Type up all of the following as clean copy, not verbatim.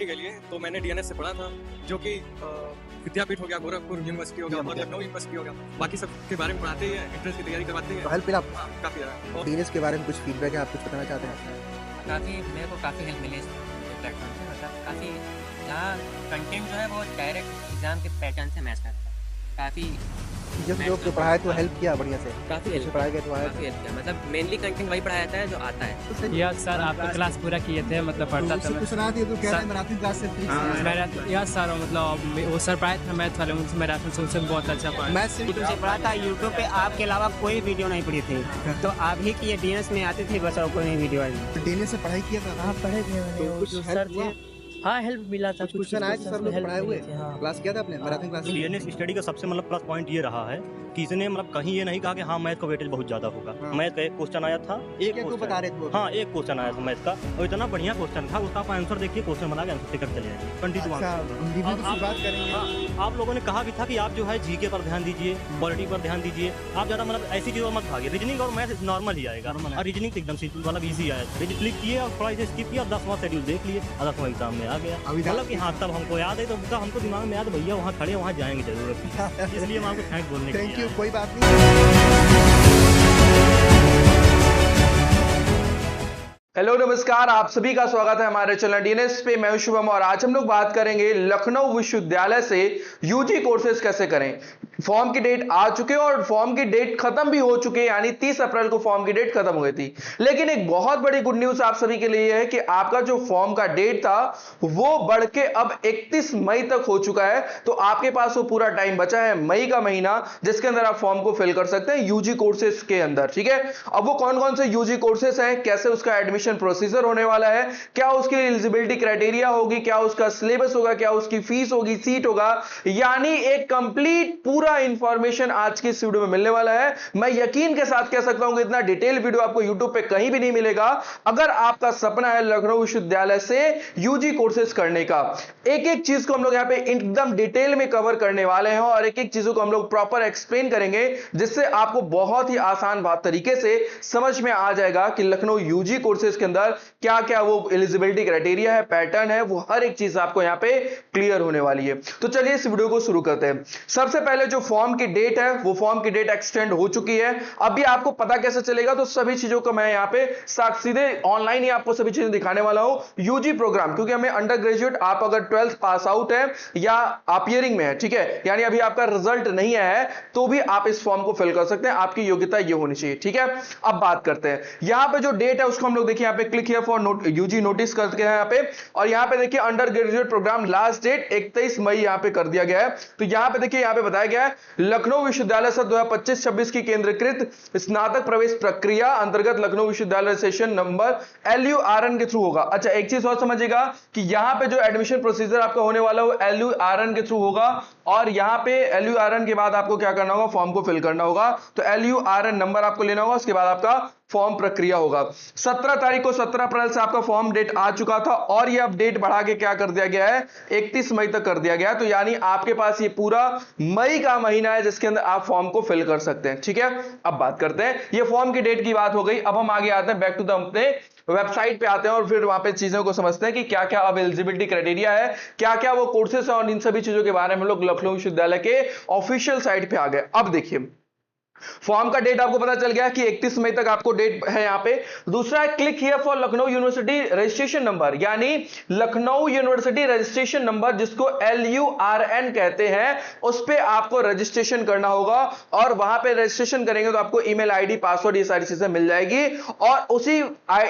University के लिए, तो मैंने डीएनएस से पढ़ा था, जो कि विद्यापीठ हो गया, गोरखपुर यूनिवर्सिटी हो गया और लखनऊ यूनिवर्सिटी हो गया। बाकी सब के बारे में पढ़ाते हैं, एंट्रेंस की तैयारी करवाते हैं। तो हेल्प मिला आपको? हाँ, काफ़ी ज़्यादा। और डीएनएस के बारे में कुछ फीडबैक है, आप कुछ बताना चाहते हैं? मेरे को काफ़ी हेल्प मिली इस प्लेटफॉर्म से। मतलब काफ़ी यहाँ कंटेंट जो है वो डायरेक्ट एग्जाम के पैटर्न से मैच करता है। काफ़ी जब जो पढ़ाया तो हेल्प किया बढ़िया से, काफ़ी जैसे पढ़ाया गया तो आया। काफ़ी हेल्प किया। मतलब मेनली कंटेंट वही पढ़ाया जाता है जो आता है। या सर आपका क्लास पूरा किए थे, मतलब पढ़ता था मैं। कुछ सुना दिए तो कह रहे हैं मैराथन क्लास से या सर मतलब वो सर पढ़ाए थे मैथ वाले, उनसे मैराथन से उनसे बहुत अच्छा पढ़ा। मैथ से यूट्यूब से पढ़ा था। यूट्यूब पे आपके अलावा कोई वीडियो नहीं पड़ी थी, तो आप ही की ये डीएनएस में आती थी बस, और कोई नहीं वीडियो आई। डीएनएस से पढ़ाई किया था? हाँ पढ़े थे मैंने, वो जो सर थे। हाँ हेल्प मिला था, कुछ क्वेश्चन आए थे सर लोग पढ़ाए हुए? हाँ। क्लास किया था आपने मैराथन क्लास? डीएनएस स्टडी का सबसे मतलब प्लस पॉइंट ये रहा है कि इसने मतलब कहीं ये नहीं कहा कि हाँ मैथ का वेटेज बहुत ज्यादा होगा। हाँ। मैथ का एक क्वेश्चन आया था, एक क्या बता रहे थे? हाँ एक क्वेश्चन आया था मैथ का, और इतना बढ़िया क्वेश्चन था, उसका आप आंसर देखिए, क्वेश्चन बना के आंसर टिकट चले जाएंगे 22 अच्छा, बात करेंगे। हाँ, आप लोगों ने कहा भी था कि आप जो है जीके पर ध्यान दीजिए, पॉलिटी पर ध्यान दीजिए, आप ज्यादा मतलब ऐसी चीजों मत भागिए। रीजनिंग और मैथ नॉर्मल ही आएगा, और रीजनिंग तो एकदम सिंपल वाला इजी आया। रीजनिंग क्लिक किए और थोड़ा इसे स्किप किया, 10वां शेड्यूल देख लिए, 10वां एग्जाम में आ गया। मतलब कि हाँ तब हमको याद है, तो उसका हमको दिमाग में याद, भैया वहाँ खड़े वहाँ जाएंगे जरूर, इसलिए हम आपको थैंक बोलने के लिए थैंक यू, आए। कोई बात नहीं। हेलो नमस्कार, आप सभी का स्वागत है हमारे चैनल डीएनएस पे। मैं हूं शुभम और आज हम लोग बात करेंगे लखनऊ विश्वविद्यालय से यूजी कोर्सेज कैसे करें। फॉर्म की डेट आ चुके हैं और फॉर्म की डेट खत्म भी हो चुकी है, यानी 30 अप्रैल को फॉर्म की डेट खत्म हो गई थी। लेकिन एक बहुत बड़ी गुड न्यूज आप सभी के लिए है कि आपका जो फॉर्म का डेट था वो बढ़ के अब 31 मई तक हो चुका है। तो आपके पास वो पूरा टाइम बचा है, मई का महीना, जिसके अंदर आप फॉर्म को फिल कर सकते हैं यूजी कोर्सेज के अंदर। ठीक है, अब वो कौन कौन से यूजी कोर्सेज हैं, कैसे उसका एडमिशन प्रोसीजर होने वाला है, क्या उसकी एलिजिबिलिटी क्राइटेरिया होगी, क्या उसका सिलेबस होगा, क्या उसकी फीस होगी, सीट होगा, यानी एक कंप्लीट पूरा इंफॉर्मेशन आज की इस वीडियो में मिलने वाला है। मैं यकीन के साथ कह सकता हूं कि इतना डिटेल वीडियो आपको YouTube पे कहीं भी नहीं मिलेगा। अगर आपका सपना है लखनऊ विश्वविद्यालय से यूजी कोर्सेज करने का, एक एक चीज को हम लोग यहां पे एकदम डिटेल में कवर करने वाले हैं और एक एक चीजों को हम लोग प्रॉपर एक्सप्लेन करेंगे, जिससे आपको बहुत ही आसान तरीके से समझ में आ जाएगा कि लखनऊ यूजी कोर्सेज के अंदर क्या क्या वो एलिजिबिलिटी क्राइटेरिया है, पैटर्न है, वो हर एक चीज आपको यहां पे क्लियर होने वाली है। तो चलिए इस वीडियो को शुरू करते हैं। सबसे पहले जो फॉर्म की डेट है, वो फॉर्म की डेट एक्सटेंड हो चुकी है। अभी आपको पता कैसे चलेगा, तो सभी चीजों को मैं यहां पे सीधे ऑनलाइन ही आपको सभी चीजें दिखाने वाला हूं। यूजी प्रोग्राम, क्योंकि हमें अंडर ग्रेजुएट, आप अगर 12th पास आउट है या आप ईयरिंग में है, ठीक है, यानी अभी आपका रिजल्ट नहीं आया है, तो भी आप इस फॉर्म को फिल कर सकते हैं। आपकी योग्यता ये होनी चाहिए। ठीक है, अब बात करते हैं यहां पे जो डेट है उसको हम लोग देखिए, यहां पे click here for UG notice करके यहां पे, और यहां पे देखिए under graduate program last date 31 मई यहां पे कर दिया गया है। तो यहां पे देखिए, यहां पे बताया गया है लखनऊ विश्वविद्यालय से 2025-26 की केंद्रीकृत स्नातक प्रवेश प्रक्रिया अंतर्गत लखनऊ विश्वविद्यालय सेशन नंबर LURN के थ्रू होगा। अच्छा, एक चीज और समझिएगा कि यहां पे जो एडमिशन प्रोसीजर आपका होने वाला है वो LURN के थ्रू होगा, और यहां पे LURN के बाद आपको क्या करना होगा, फॉर्म को फिल करना होगा। तो LURN नंबर आपको लेना होगा, उसके बाद आपका फॉर्म प्रक्रिया होगा। 17 तारीख को 17 अप्रैल से आपका फॉर्म डेट आ चुका था, और ये अब डेट बढ़ा के क्या कर दिया गया है, 31 मई तक कर दिया गया है। तो यानी आपके पास ये पूरा मई का महीना है जिसके अंदर आप फॉर्म को फिल कर सकते हैं। ठीक है, अब बात करते हैं, ये फॉर्म की डेट की बात हो गई। अब हम आगे आते हैं, बैक टू द अपने वेबसाइट पे आते हैं और फिर वहां पे चीजों को समझते हैं कि क्या क्या अब एलिजिबिलिटी क्राइटेरिया है, क्या क्या वो कोर्सेस है, और इन सभी चीजों के बारे में हम लोग लखनऊ विश्वविद्यालय के ऑफिशियल साइट पे आ गए। अब देखिए, फॉर्म का डेट आपको पता चल गया कि 31 मई तक आपको डेट है यहां पे। दूसरा है click here for Lucknow university registration number, यानी लखनऊ यूनिवर्सिटी रजिस्ट्रेशन नंबर, जिसको LURN कहते हैं, उस पे आपको रजिस्ट्रेशन करना होगा। और वहां पे रजिस्ट्रेशन करेंगे तो आपको ईमेल आईडी, पासवर्ड, ये सारी चीजें मिल जाएगी, और उसी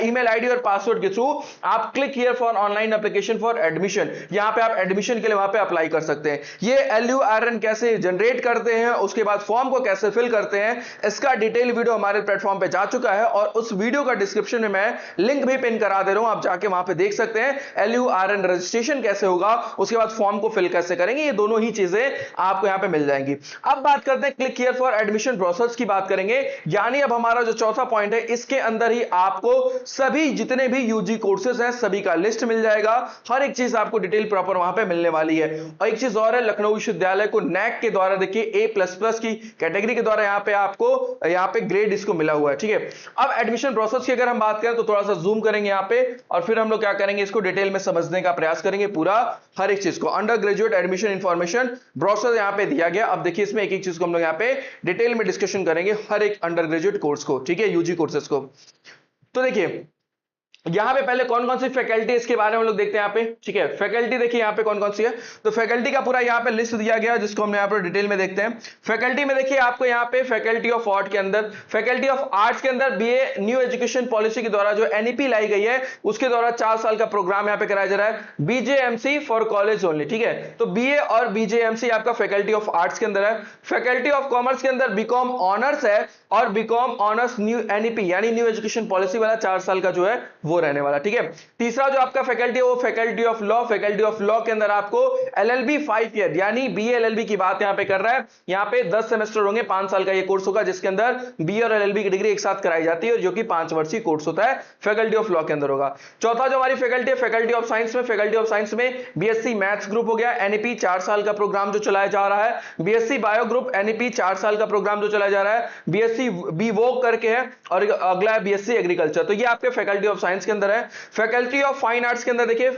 ईमेल आईडी और पासवर्ड के थ्रू आप click here for online application for admission, यहां पे आप एडमिशन के लिए वहां पे अप्लाई कर सकते हैं। ये LURN कैसे जनरेट करते हैं, उसके बाद फॉर्म को कैसे फिल करते हैं, इसका डिटेल वीडियो हमारे प्लेटफॉर्म पे जा चुका है, और उस वीडियो का डिस्क्रिप्शन में मैं लिंक भी पिन करा दे रहा हूं, आप जाके वहां पे देख सकते हैं LURN रजिस्ट्रेशन कैसे होगा, उसके बाद फॉर्म को फिल कैसे करेंगे, ये दोनों ही चीजें आपको यहां पे मिल जाएंगी। अब बात करते हैं click here for admission process की बात करेंगे, यानी अब हमारा जो चौथा पॉइंट है, इसके अंदर ही आपको सभी जितने भी यूजी कोर्सेज हैं सभी का लिस्ट मिल जाएगा। हर एक चीज आपको डिटेल प्रॉपर वहां पे मिलने वाली है। और एक चीज और है, लखनऊ विश्वविद्यालय को NAC के द्वारा देखिए A++ की कैटेगरी के द्वारा यहां पे आपको यहाँ पे ग्रेड इसको मिला हुआ है, ठीक है। अब एडमिशन प्रोसेस की अगर हम बात करें तो थोड़ा सा जूम करेंगे यहाँ पे और फिर हम लोग क्या करेंगे, इसको डिटेल में समझने का प्रयास करेंगे, पूरा हर एक चीज को। Under graduate admission information brochure यहाँ पे दिया गया। अब देखिए इसमें एक एक चीज को हम लोग यहाँ पे डिटेल में डिस्कशन करेंगे, हर एक अंडर ग्रेजुएट कोर्स को, ठीक है, यूजी कोर्सेज को। तो देखिए यहां पे पहले कौन कौन सी फैकल्टी इसके बारे में हम लोग देखते हैं यहाँ पे, ठीक है। फैकल्टी देखिए यहाँ पे कौन कौन सी है, तो फैकल्टी का पूरा यहाँ पे लिस्ट दिया गया जिसको हमने यहाँ पे डिटेल में देखते हैं। फैकल्टी में देखिए आपको यहाँ पे फैकल्टी ऑफ आर्ट के अंदर, फैकल्टी ऑफ आर्ट्स के अंदर बीए न्यू एजुकेशन पॉलिसी के द्वारा जो एनईपी लाई गई है उसके द्वारा 4 साल का प्रोग्राम यहाँ पे कराया जा रहा है, बीजेएमसी फॉर कॉलेज ओनली, ठीक है। तो बीए और बीजेएमसी आपका फैकल्टी ऑफ आर्ट्स के अंदर है। फैकल्टी ऑफ कॉमर्स के अंदर बीकॉम ऑनर्स है और बीकॉम ऑनर्स न्यू एनईपी यानी न्यू एजुकेशन पॉलिसी वाला 4 साल का जो है वो रहने वाला, ठीक है। तीसरा जो आपका फैकल्टी है वो faculty of law, faculty of law के अंदर आपको एलएलबी 5 ईयर यानी बीए एलएलबी की बात यहां पे कर रहा है। यहां पे 10 सेमेस्टर होंगे, 5 साल का ये कोर्स होगा जिसके अंदर बीए और एलएलबी की डिग्री एक साथ कराई जाती है और जो कि 5 वर्षीय कोर्स होता है, फैकल्टी ऑफ लॉ के अंदर होगा। चौथा जो हमारी फैकल्टी है फैकल्टी ऑफ साइंस में, फैकल्टी ऑफ साइंस में बीएससी मैथ्स ग्रुप हो गया, एनईपी 4 साल का प्रोग्राम जो चलाया जा रहा है, बीएससी बायो ग्रुप एनईपी 4 साल का प्रोग्राम जो चलाया जा रहा है, बीएससी बीवोक करके है और अगला है बीएससी एग्रीकल्चर। तो ये आपके फैकल्टी ऑफ साइंस के अंदर है। फैकल्टी ऑफ फाइन आर्ट्स के अंदर देखिए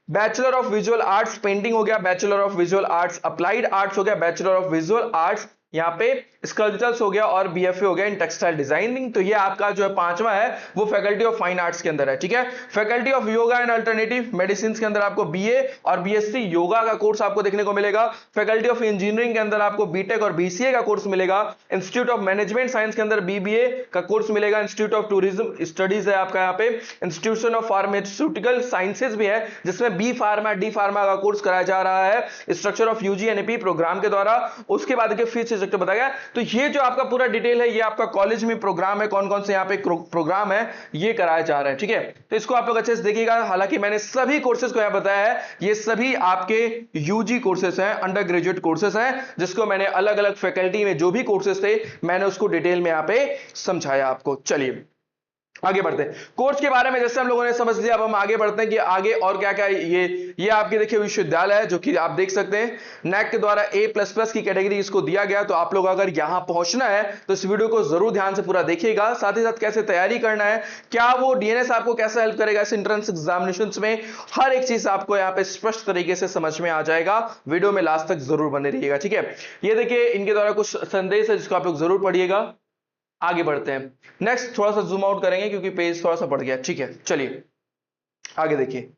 bachelor of visual arts painting हो गया, bachelor of visual arts applied arts हो गया, बैचलर ऑफ विजुअल आर्ट्स यहाँ पे स्कल्पचर्स हो गया और बीएफए हो गया इन टेक्सटाइल डिजाइनिंग। तो ये आपका जो है 5वां है वो फैकल्टी ऑफ फाइन आर्ट्स के अंदर है, ठीक है। Faculty of yoga and alternative medicine के अंदर आपको बीए और बीएससी योगा का कोर्स आपको देखने को मिलेगा। फैकल्टी ऑफ इंजीनियरिंग के अंदर आपको बीटेक और बीसीए का कोर्स मिलेगा। इंस्टीट्यूट ऑफ मैनेजमेंट साइंस के अंदर बीबीए का कोर्स मिलेगा। इंस्टीट्यूट ऑफ टूरिज्म स्टडीज है आपका यहाँ पे। इंस्टीट्यूशन ऑफ फार्मास्यूटिकल साइंसेज भी है जिसमें बी फार्मा डी फार्मा का कोर्स कराया जा रहा है structure of UG NEP program के द्वारा। उसके बाद देखिए फीस स्ट्रक्चर बताया गया। तो ये जो आपका पूरा डिटेल है ये आपका कॉलेज में प्रोग्राम है, कौन कौन से यहाँ पे प्रोग्राम है ये कराया जा रहा है, ठीक है। तो इसको आप लोग अच्छे से देखिएगा। हालांकि मैंने सभी कोर्सेज को यहाँ बताया है, ये सभी आपके यूजी कोर्सेज हैं, अंडर ग्रेजुएट कोर्सेज हैं, जिसको मैंने अलग अलग फैकल्टी में जो भी कोर्सेज थे मैंने उसको डिटेल में यहाँ पे समझाया आपको। चलिए आगे बढ़ते हैं। कोर्स के बारे में जैसे हम लोगों ने समझ लिया, अब हम आगे बढ़ते हैं कि आगे और क्या क्या ये आपके देखिए विश्वविद्यालय है जो कि आप देख सकते हैं नैक के द्वारा A++ की कैटेगरी इसको दिया गया। तो आप लोग अगर यहां पहुंचना है तो इस वीडियो को जरूर ध्यान से पूरा देखिएगा। साथ ही साथ कैसे तैयारी करना है, क्या वो डीएनएस आपको कैसे हेल्प करेगा इस एंट्रेंस एग्जामिनेशंस में, हर एक चीज आपको यहाँ पे स्पष्ट तरीके से समझ में आ जाएगा। वीडियो में लास्ट तक जरूर बने रहिएगा, ठीक है। ये देखिए इनके द्वारा कुछ संदेश है जिसको आप लोग जरूर पढ़िएगा। आगे बढ़ते हैं। नेक्स्ट थोड़ा सा जूम आउट करेंगे क्योंकि पेज थोड़ा सा बढ़ गया, ठीक है। चलिए आगे देखिए,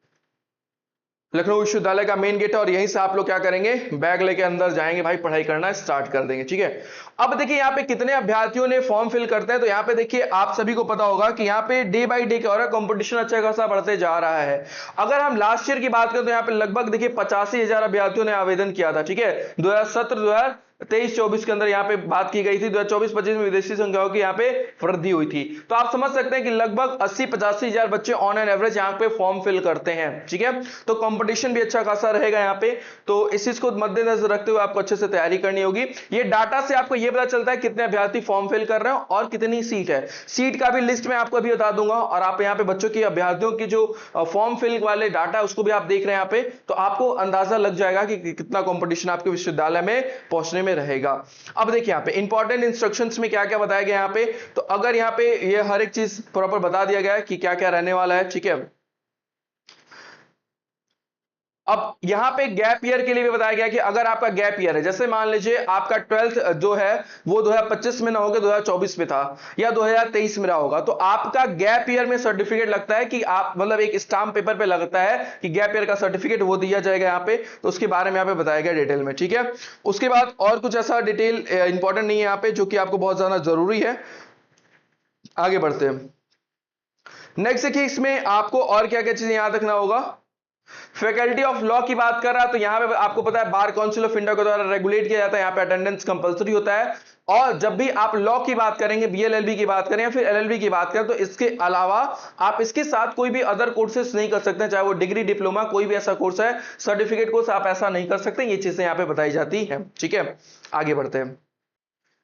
लखनऊ विश्वविद्यालय का मेन गेट है और यहीं से आप लोग क्या करेंगे, बैग लेके अंदर जाएंगे, भाई पढ़ाई करना स्टार्ट कर देंगे, ठीक है। अब देखिए यहाँ पे कितने अभ्यर्थियों ने फॉर्म फिल करते हैं। तो यहाँ पे देखिए आप सभी को पता होगा कि यहाँ पे डे बाय डे क्या हो रहा है, कंपटीशन अच्छा खासा बढ़ते जा रहा है। अगर हम लास्ट ईयर की बात करें तो यहाँ पे लगभग देखिए 85,000 अभ्यर्थियों ने आवेदन किया था, ठीक है। 2017-2023-24 के अंदर यहाँ पे बात की गई थी। 2024-25 में विदेशी संख्याओं की यहाँ पे वृद्धि हुई थी। तो आप समझ सकते हैं कि लगभग 80-85 हजार बच्चे ऑन एन एवरेज यहाँ पे फॉर्म फिल करते हैं, ठीक है। तो कंपटीशन भी अच्छा खासा रहेगा यहाँ पे। तो इस चीज को मद्देनजर रखते हुए आपको अच्छे से तैयारी करनी होगी। ये डाटा से आपको ये पता चलता है कितने अभ्यर्थी फॉर्म फिल कर रहे हैं और कितनी सीट है। सीट का भी लिस्ट मैं आपको अभी बता दूंगा और आप यहाँ पे बच्चों की अभ्यर्थियों की जो फॉर्म फिल वाले डाटा उसको भी आप देख रहे हैं यहाँ पे। तो आपको अंदाजा लग जाएगा कि कितना कंपटीशन आपके विश्वविद्यालय में पहुंचने में रहेगा। अब देखिए यहाँ पे इंपॉर्टेंट इंस्ट्रक्शंस में क्या क्या बताया गया यहाँ पे। तो अगर यहाँ पे ये हर एक चीज प्रॉपर बता दिया गया है कि क्या क्या रहने वाला है, ठीक है। अब यहां पे गैप ईयर के लिए भी बताया गया कि अगर आपका गैप ईयर है, जैसे मान लीजिए आपका 12th जो है वो 2025 में ना होगा, 2024 में था या 2023 में रहा होगा, तो आपका गैप ईयर में सर्टिफिकेट लगता है कि आप मतलब एक स्टाम्प पेपर पे लगता है कि गैप ईयर का सर्टिफिकेट वो दिया जाएगा यहाँ पे। तो उसके बारे में यहाँ पे बताया गया डिटेल में, ठीक है। उसके बाद और कुछ ऐसा डिटेल इंपॉर्टेंट नहीं है यहाँ पे जो कि आपको बहुत ज्यादा जरूरी है। आगे बढ़ते हैं। नेक्स्ट देखिए इसमें आपको और क्या क्या चीजें याद रखना होगा। फैकल्टी ऑफ लॉ की बात कर रहा है तो यहां पे आपको पता है बार काउंसिल ऑफ इंडिया के द्वारा रेगुलेट किया जाता है। यहां पे अटेंडेंस कंपलसरी होता है। और जब भी आप लॉ की बात करेंगे, बीएलएलबी की बात करें या फिर एलएलबी की बात करें, तो इसके अलावा आप इसके साथ कोई भी अदर कोर्सेज नहीं कर सकते, चाहे वो डिग्री डिप्लोमा कोई भी ऐसा कोर्स है, सर्टिफिकेट कोर्स आप ऐसा नहीं कर सकते। ये चीजें यहां पे बताई जाती है, ठीक है। आगे बढ़ते हैं।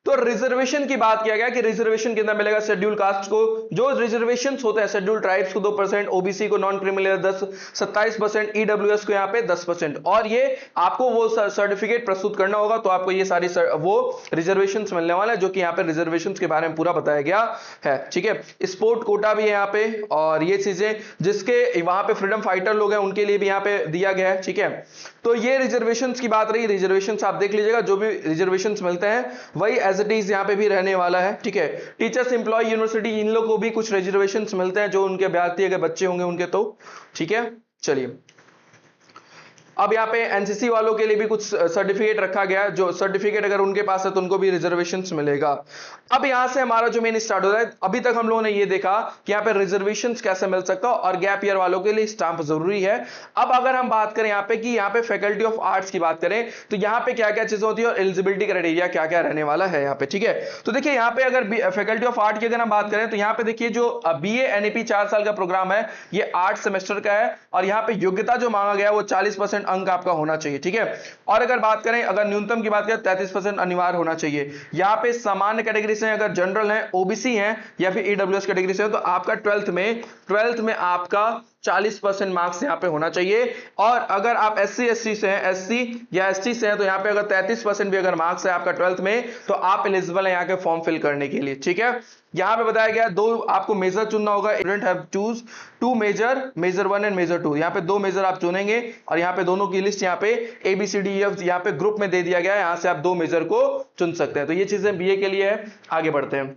तो रिजर्वेशन की बात किया गया कि रिजर्वेशन कितना मिलेगा शेड्यूल कास्ट को, जो रिजर्वेशन होते हैं शेड्यूल ट्राइब्स को 2%, ओबीसी को नॉन क्रिमिनल 27%, ईडब्ल्यूएस को यहाँ पे 10%, और ये आपको वो सर्टिफिकेट प्रस्तुत करना होगा तो आपको ये सारी वो रिजर्वेशन मिलने वाला है, जो कि यहाँ पे रिजर्वेशन के बारे में पूरा बताया गया है। ठीक है, स्पोर्ट कोटा भी है यहाँ पे, और ये चीजें जिसके वहां पे फ्रीडम फाइटर लोग हैं उनके लिए भी यहाँ पे दिया गया है। ठीक है, तो ये रिजर्वेशंस की बात रही। रिजर्वेशंस आप देख लीजिएगा, जो भी रिजर्वेशंस मिलते हैं वही एज इट इज यहाँ पे भी रहने वाला है। ठीक है, टीचर्स, एम्प्लॉय, यूनिवर्सिटी, इन लोगों को भी कुछ रिजर्वेशंस मिलते हैं जो उनके भारतीय के बच्चे होंगे उनके। तो ठीक है, चलिए अब यहाँ पे एनसीसी वालों के लिए भी कुछ सर्टिफिकेट रखा गया है, जो सर्टिफिकेट अगर उनके पास है तो उनको भी रिजर्वेशंस मिलेगा। अब यहाँ से हमारा जो मेन स्टार्ट हो रहा है, अभी तक हम लोगों ने ये देखा कि यहाँ पे रिजर्वेशंस कैसे मिल सकता है, और गैप ईयर वालों के लिए स्टाम्प जरूरी है। अब अगर हम बात करें यहाँ पे कि यहाँ पे फैकल्टी ऑफ आर्ट्स की बात करें तो यहाँ पे क्या क्या चीजें होती है और एलिजिबिलिटी क्राइटेरिया क्या क्या रहने वाला है यहाँ पे। ठीक है, तो देखिए यहाँ पे अगर फैकल्टी ऑफ आर्ट की अगर हम बात करें तो यहाँ पे देखिए जो BA NAP 4 साल का प्रोग्राम है ये 8 सेमेस्टर का है, और यहाँ पे योग्यता जो मांगा गया वो 40% अंक आपका होना चाहिए। ठीक है, और अगर बात करें, अगर न्यूनतम की बात करें 33% अनिवार्य होना चाहिए। यहाँ पे सामान्य कैटेगरी से अगर जनरल है, ओबीसी है या फिर ईडब्ल्यूएस कैटेगरी से है तो आपका 12th में आपका 40% मार्क्स यहाँ पे होना चाहिए। और अगर आप SC से हैं, SC या ST से हैं तो यहाँ पे अगर 33% भी अगर मार्क्स है आपका 12th में तो आप एलिजिबल है यहाँ के फॉर्म फिल करने के लिए। ठीक है, यहाँ पे बताया गया 2 आपको मेजर चुनना होगा। Student have choose 2 major 1 and major 2। यहाँ पे 2 मेजर आप चुनेंगे और यहाँ पे दोनों की लिस्ट यहाँ पे ABCDEF यहाँ पे ग्रुप में दे दिया गया है, यहाँ से आप 2 मेजर को चुन सकते हैं। तो ये चीजें BA के लिए है। आगे बढ़ते हैं,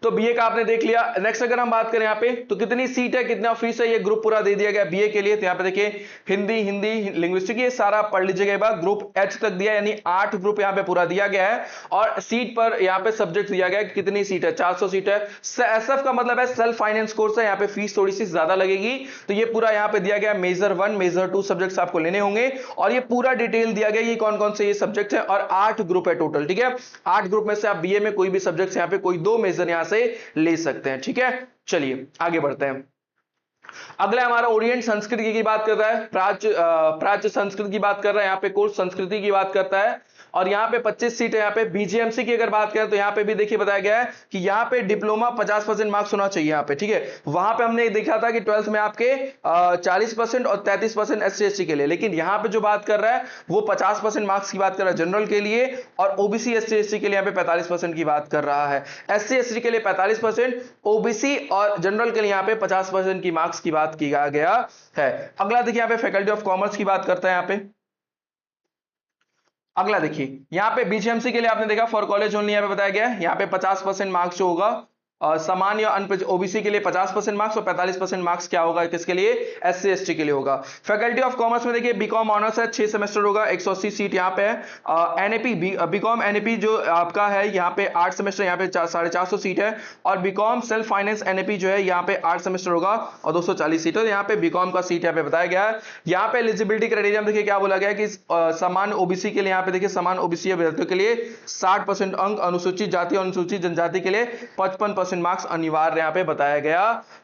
तो बीए का आपने देख लिया। नेक्स्ट अगर हम बात करें यहाँ पे तो कितनी सीट है, कितना फीस है, ये ग्रुप पूरा दे दिया गया बीए के लिए। तो यहाँ पे देखिए हिंदी लिंग्विस्टिक, ये सारा पढ़ लीजिएगा। बाद ग्रुप H तक दिया, यानी 8 ग्रुप यहाँ पे पूरा दिया गया है। और सीट पर यहाँ पे सब्जेक्ट दिया गया है, कितनी सीट है, 400 सीट है। SF का मतलब है सेल्फ फाइनेंस कोर्स है, यहाँ पे फीस थोड़ी सी ज्यादा लगेगी। तो ये पूरा यहाँ पे दिया गया मेजर 1 मेजर 2 सब्जेक्ट्स आपको लेने होंगे, और ये पूरा डिटेल दिया गया ये कौन कौन से ये सब्जेक्ट है, और 8 ग्रुप है टोटल। ठीक है, 8 ग्रुप में से आप बीए में कोई भी सब्जेक्ट यहाँ पे कोई 2 मेजर यहाँ से ले सकते हैं। ठीक है, चलिए आगे बढ़ते हैं। अगला हमारा ओरिएंट संस्कृति की बात कर रहा है, प्राच्य संस्कृति की बात कर रहा है, यहाँ पे कोर्स संस्कृति की बात करता है। और यहाँ पे 25 सीट है। यहाँ पे BGMC की अगर बात करें तो यहाँ पे भी देखिए बताया गया है कि यहाँ पे डिप्लोमा 50% मार्क्स होना चाहिए यहाँ पे। ठीक है, वहां पे हमने देखा था कि 12th में आपके 40% और 33% SC/ST के लिए, लेकिन यहाँ पे जो बात कर रहा है वो 50% मार्क्स की बात कर रहा है जनरल के लिए, और OBC SC/ST के लिए यहाँ पे 45% की बात कर रहा है। SC/ST के लिए 45%, OBC और जनरल के लिए यहाँ पे 50% की मार्क्स की बात किया गया है। अगला देखिए यहाँ पे फैकल्टी ऑफ कॉमर्स की बात करता है। यहाँ पे अगला देखिए यहाँ पे BGMC के लिए आपने देखा फॉर कॉलेज ओनली यहाँ पे बताया गया है, यहाँ पे 50% मार्क्स जो होगा सामान्य OBC के लिए 50% मार्क्स, और 45% मार्क्स क्या होगा किसके लिए, SC/ST के लिए होगा। फैकल्टी ऑफ कॉमर्स में देखिए बीकॉम ऑनर्स है, 6 सेमेस्टर होगा, 180 सीट यहाँ पे है। NAP बीकॉम NAP जो आपका है यहाँ पे 8 सेमेस्टर, यहाँ पे 450 सीट है। और बीकॉम सेल्फ फाइनेंस NAP जो है यहाँ पे 8 सेमेस्टर होगा और 240 सीट है। तो यहाँ पे बीकॉम का सीट यहाँ पे बताया गया है। यहाँ पे एलिजिबिलिटी क्राइटेरिया देखिए क्या बोला गया है कि समान OBC के लिए यहाँ पे देखिए समान OBC अभ्यर्थियों के लिए 60% अंक, अनुसूचित जाति और अनुसूचित जनजाति के लिए 55% मार्क्स अनिवार्य यहाँ पे बताया गया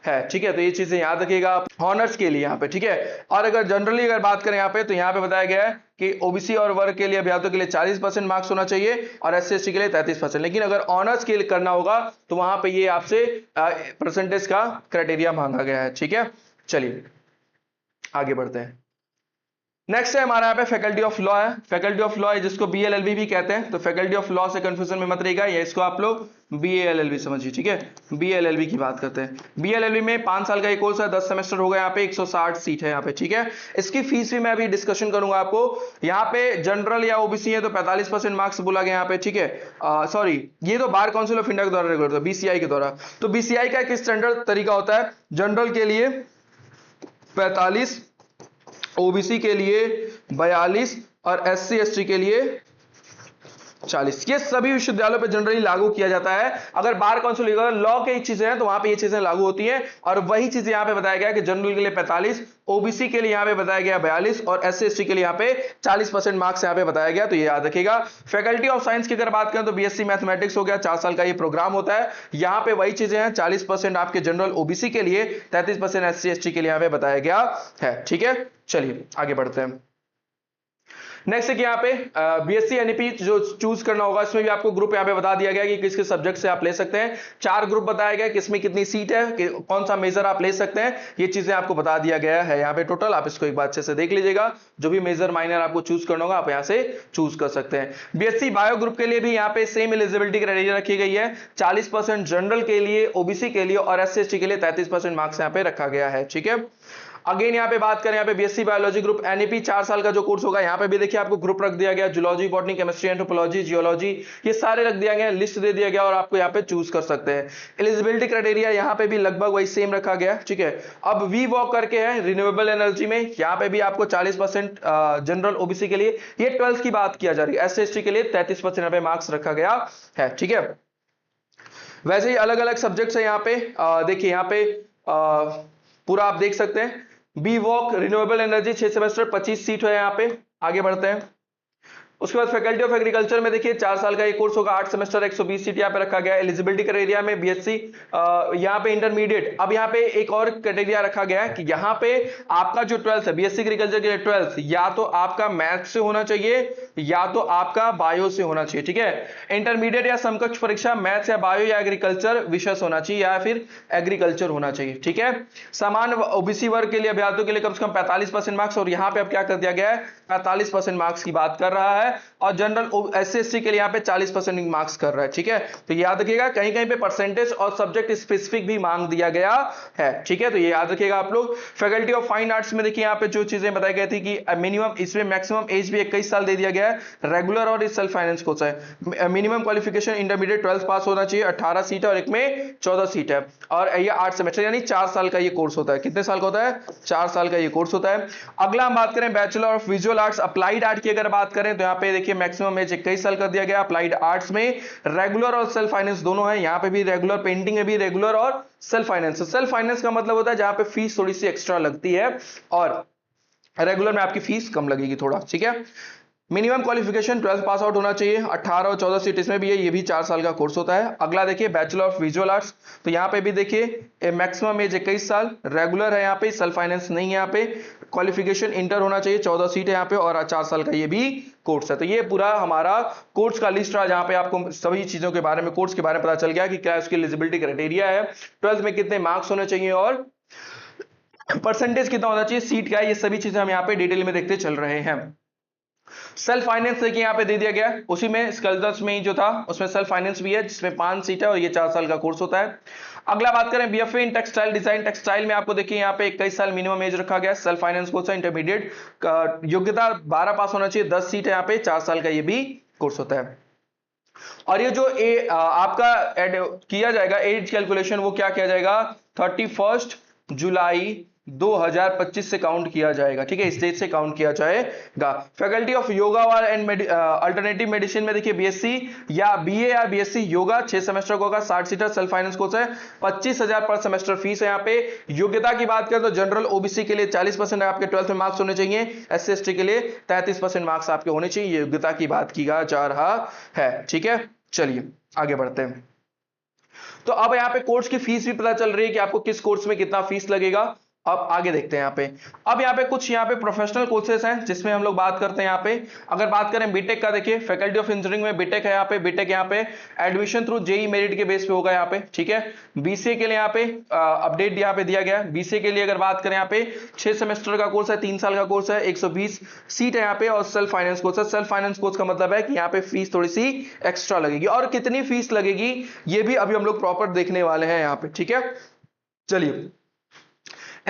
है। ठीक है, तो ये चीजें याद रखिएगा ऑनर्स के लिए यहाँ पे। ठीक है, और अगर जनरली अगर बात करें यहाँ पे तो यहाँ पे बताया गया है कि OBC और वर्ग के लिए अभ्यर्थियों के लिए 40% मार्क्स होना चाहिए और SC/ST के लिए 33%। लेकिन अगर ऑनर्स के लिए करना होगा तो वहां पे ये आपसे परसेंटेज का क्राइटेरिया मांगा गया है। ठीक है, चलिए आगे बढ़ते हैं। नेक्स्ट है हमारा यहाँ पे फैकल्टी ऑफ लॉ है। फैकल्टी ऑफ लॉ है जिसको BLLB भी कहते हैं। तो फैकल्टी ऑफ लॉ से कंफ्यूजन में मत रहिएगा, ये इसको आप लोग BALLB समझिए। ठीक है, BLLB की बात करते हैं। BLLB में 5 साल का एक कोर्स है, 10 सेमेस्टर होगा, यहाँ पे 160 सीट है यहाँ पे। ठीक है, इसकी फीस भी मैं अभी डिस्कशन करूंगा आपको। यहाँ पे जनरल या OBC है तो 45% मार्क्स बोला गया यहाँ पे। ठीक है, सॉरी ये तो बार काउंसिल ऑफ इंडिया के द्वारा रेगुलर था, BCI के द्वारा। तो BCI का एक स्टैंडर्ड तरीका होता है, जनरल के लिए 45, OBC के लिए 42 और SC/ST के लिए 40। ये सभी विश्वविद्यालयों पे जनरली लागू किया जाता है। अगर बार काउंसिल लॉ की चीजें हैं तो वहां पे ये चीजें लागू होती हैं, और वही चीजें यहां पे बताया गया है कि जनरल के लिए 45, OBC के लिए यहां पे बताया गया 42 और SC/ST के लिए यहां पे 40% मार्क्स यहां पे बताया गया। तो ये याद रखिएगा। फैकल्टी ऑफ साइंस की अगर बात करें तो BSc मैथमेटिक्स हो गया, 4 साल का ये प्रोग्राम होता है। यहां पे वही चीजें हैं, 40% आपके जनरल OBC के लिए, 33% SC/ST के लिए यहां पे बताया गया है। ठीक है, चलिए आगे बढ़ते हैं। नेक्स्ट है कि यहाँ पे बीएससी एनईपी जो चूज करना होगा, इसमें भी आपको ग्रुप यहाँ पे बता दिया गया कि किस किस सब्जेक्ट से आप ले सकते हैं। 4 ग्रुप बताया गया, किसमें कितनी सीट है, कौन सा मेजर आप ले सकते हैं, ये चीजें आपको बता दिया गया है यहाँ पे टोटल। आप इसको एक बार अच्छे से देख लीजिएगा, जो भी मेजर माइनर आपको चूज करना होगा आप यहाँ से चूज कर सकते हैं। बीएससी बायो ग्रुप के लिए भी यहाँ पे सेम एलिजिबिलिटी क्राइटेरिया रखी गई है, 40% जनरल के लिए, ओबीसी के लिए और एससी एसटी के लिए 33% मार्क्स यहाँ पे रखा गया है। ठीक है, अगेन यहाँ पे बात करें, यहाँ पे बीएससी बायोलॉजी ग्रुप एनईपी 4 साल का जो कोर्स होगा, यहाँ पे भी देखिए आपको ग्रुप रख दिया गया, zoology, botany, chemistry, anthropology, geology, ये सारे रख दिया गया, लिस्ट दे दिया गया और आपको यहाँ पे चूज कर सकते हैं। एलिजिबिलिटी क्राइटेरिया यहाँ पे भी लगभग वही सेम रखा गया। ठीक है, अब वी वॉक करके है रिन्यूएबल एनर्जी में, यहाँ पे भी आपको 40% जनरल ओबीसी के लिए, ये 12th की बात किया जा रही है, एससी एसटी के लिए 33% यहाँ पे मार्क्स रखा गया है। ठीक है, वैसे ही अलग अलग सब्जेक्ट्स है यहाँ पे, देखिए यहाँ पे पूरा आप देख सकते हैं। B voc renewable energy 6 semester 25 seat है यहाँ पे। आगे बढ़ते हैं, उसके बाद फैकल्टी ऑफ एग्रीकल्चर में देखिए 4 साल का ये कोर्स होगा, 8 सेमेस्टर 120 सीट यहाँ पे रखा गया है। एलिजिबिलिटी क्राइटेरिया में बीएससी यहाँ पे इंटरमीडिएट, अब यहाँ पे एक और क्राइटेरिया रखा गया है कि यहाँ पे आपका जो 12th है बीएससी एग्रीकल्चर के लिए 12th या तो आपका मैथ से होना चाहिए या तो आपका बायो से होना चाहिए। ठीक है, इंटरमीडिएट या समकक्ष परीक्षा मैथ्स या बायो या एग्रीकल्चर विषय होना चाहिए या फिर एग्रीकल्चर होना चाहिए। ठीक है, सामान्य ओबीसी वर्ग के लिए अभ्यर्थियों के लिए कम से कम 45% मार्क्स, और यहाँ पे अब क्या कर दिया गया है 45% मार्क्स की बात कर रहा है, और जनरल एससी एसटी के लिए यहाँ पे 40% मार्क्स कर रहा है। ठीक है, तो याद रखिएगा कहीं कहीं पे परसेंटेज और सब्जेक्ट स्पेसिफिक भी मांग दिया गया है। ठीक है, तो ये याद रखिएगा आप लोग। फैकल्टी ऑफ फाइन आर्ट्स में देखिए यहाँ पे जो चीजें बताई गई थी कि मिनिमम, इसमें मैक्सिमम एज भी 21 साल दे दिया गया है, रेगुलर और सेल्फ फाइनेंस कोर्स है। मिनिमम क्वालिफिकेशन इंटरमीडिएट 12th पास होना चाहिए, 18 सीट है और एक में 14 सीट है, और ये 8 सेमेस्टर यानी 4 साल का ये कोर्स होता है। कितने साल का होता है? 4 साल का ये कोर्स होता है। अगला हम बात करें bachelor of visual arts applied art की अगर बात करें तो यहाँ पे देखिए मैक्सिमम एज 21 साल कर दिया गया। अप्लाइड आर्ट्स में रेगुलर और सेल्फ फाइनेंस दोनों है, यहाँ पे भी रेगुलर, पेंटिंग में भी रेगुलर और सेल्फ फाइनेंस। सेल्फ फाइनेंस का मतलब होता है जहां पे फीस थोड़ी सी एक्स्ट्रा लगती है और रेगुलर में आपकी फीस कम लगेगी थोड़ा। ठीक है, minimum qualification 12th pass out होना चाहिए, 18 और 14 सीट इसमें भी है, ये भी 4 साल का कोर्स होता है। अगला देखिए बैचलर ऑफ विजुअल आर्ट्स, तो यहाँ पे भी देखिए मैक्सिमम एज 21 साल, रेगुलर है यहाँ पे, सेल्फ फाइनेंस नहीं है यहाँ पे, क्वालिफिकेशन इंटर होना चाहिए, 14 सीट है यहाँ पे और 4 साल का ये भी कोर्स है। तो ये पूरा हमारा कोर्स का लिस्ट रहा जहाँ पे आपको सभी चीजों के बारे में, कोर्स के बारे में पता चल गया कि क्या उसकी एलिजिबिलिटी क्राइटेरिया है, 12th में कितने मार्क्स होने चाहिए और परसेंटेज कितना होना चाहिए, सीट क्या है, ये सभी चीजें हम यहाँ पे डिटेल में देखते चल रहे हैं। सेल्फ फाइनेंस देखिए यहाँ पे दे दिया गया, उसी में स्कल्पचर्स में ही जो था उसमें सेल्फ फाइनेंस भी है जिसमें 5 सीट है और ये 4 साल का कोर्स होता है। अगला बात करें BFA in textile design, textile में आपको देखिए यहाँ पे 21 साल मिनिमम एज रखा गया, सेल्फ फाइनेंस कोर्स है, इंटरमीडिएट योग्यता 12 पास होना चाहिए, 10 सीट है यहाँ पे, 4 साल का ये भी कोर्स होता है। और ये जो आपका किया जाएगा एज कैलकुलेशन, वो क्या किया जाएगा 31 जुलाई 2025 से काउंट किया जाएगा। ठीक है, इस डेट से काउंट किया जाएगा। Faculty of yoga and alternative medicine में देखिए बीएससी या बीए या बीएससी योगा 6 सेमेस्टर का होगा, 60 सीटर, सेल्फ फाइनेंस कोर्स है, 25,000 पर सेमेस्टर फीस है यहाँ पे। योग्यता की बात करें तो जनरल ओबीसी के लिए 40% आपके 12th में मार्क्स होने चाहिए, एससी एसटी के लिए 33% मार्क्स आपके होने चाहिए, योग्यता की बात की जा रहा है। ठीक है, चलिए आगे बढ़ते हैं। तो अब यहाँ पे कोर्स की फीस भी पता चल रही है कि आपको किस कोर्स में कितना फीस लगेगा। अब आगे देखते हैं यहाँ पे, अब यहाँ पे कुछ यहाँ पे प्रोफेशनल कोर्सेज हैं जिसमें हम लोग बात करते हैं। यहाँ पे अगर बात करें बीटेक का, देखिए फैकल्टी ऑफ इंजीनियरिंग में बीटेक है यहाँ पे, बीटेक यहाँ पे एडमिशन थ्रू जेई मेरिट के बेस पे होगा यहाँ पे। ठीक है, बीसीए के लिए यहाँ पे अपडेट यहाँ पे दिया गया है। बीसीए के लिए अगर बात करें यहाँ पे 6 सेमेस्टर का कोर्स है, 3 साल का कोर्स है, 120 सीट है यहाँ पे और सेल्फ फाइनेंस कोर्स है। सेल्फ फाइनेंस कोर्स का मतलब है कि यहाँ पे फीस थोड़ी सी एक्स्ट्रा लगेगी, और कितनी फीस लगेगी ये भी अभी हम लोग प्रॉपर देखने वाले हैं यहाँ पे। ठीक है, चलिए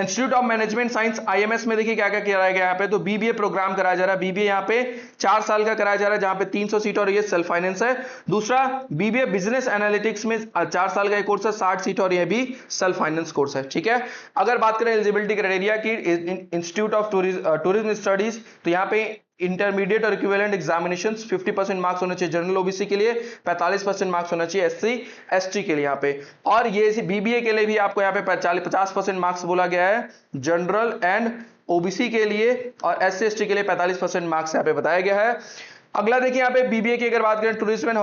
institute of management science IMS में देखिए क्या क्या कराया गया यहाँ पे, तो बीबीए प्रोग्राम कराया जा रहा है। बीबीए यहाँ पे 4 साल का कराया जा रहा है जहां पे 300 सीट और ये सेल्फ फाइनेंस है। दूसरा बीबीए बिजनेस एनालिटिक्स में 4 साल का कोर्स है, 60 सीट और ये भी सेल्फ फाइनेंस कोर्स है। ठीक है, अगर बात करें एलिजिबिलिटी क्राइटेरिया की इंस्टीट्यूट ऑफ टूरिज्म स्टडीज, तो यहाँ पे इंटरमीडिएट और इक्विवेलेंट एग्जामिनेशंस 50% मार्क्स होने चाहिए जनरल ओबीसी के लिए, 45% मार्क्स होना चाहिए एससी एसटी के लिए यहाँ पे। और ये बीबीए के लिए भी आपको यहाँ पे 50% मार्क्स बोला गया है जनरल एंड ओबीसी के लिए, और एससी एसटी के लिए 45% मार्क्स यहाँ पे बताया गया है। अगला देखिए यहाँ पे बीबीए की अगर बात करें टूरिज्म एंड